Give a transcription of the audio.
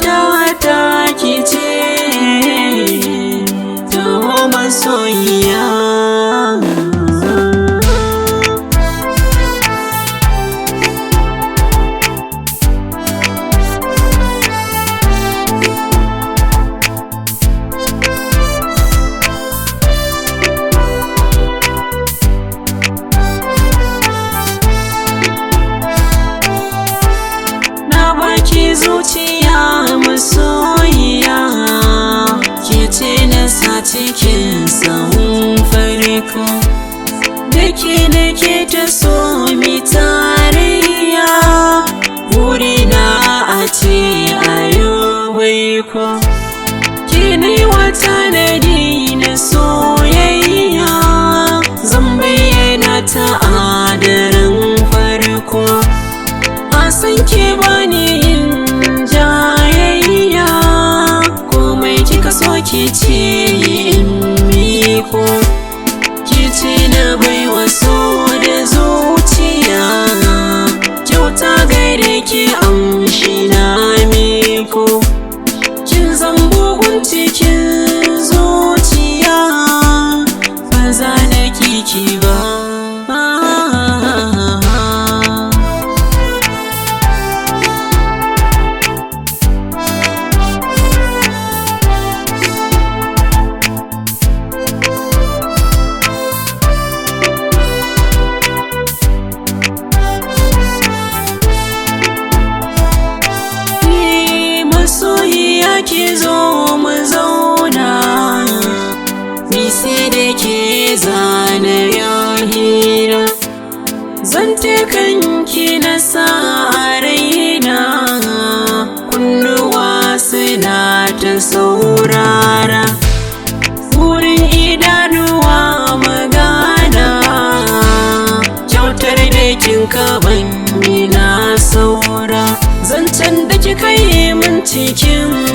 ta ki ce taho masoyiya. Ki zuciya masoyiya, ke ce na sa cikin sahun farko, da ke ta so mi tarayya, burina a ce ayo baiko, ki ne wata nadi na soyayya, zan bayyana ta a daren farko, a san ke bani ki ce in miko, ki ce na baiwa so da zuciya, kyauta gaire ki amshi na miko, kin zan bugun cikin zuciya, ba za na ki ba. Ki zo mu zauna, ni sai da ke zana hira, zan kanki na sa a raina, kunnuwa suna ta saurara, wurin idanuwa magana, kyautar da kin kaban na saura, zancen da kika yi min cikin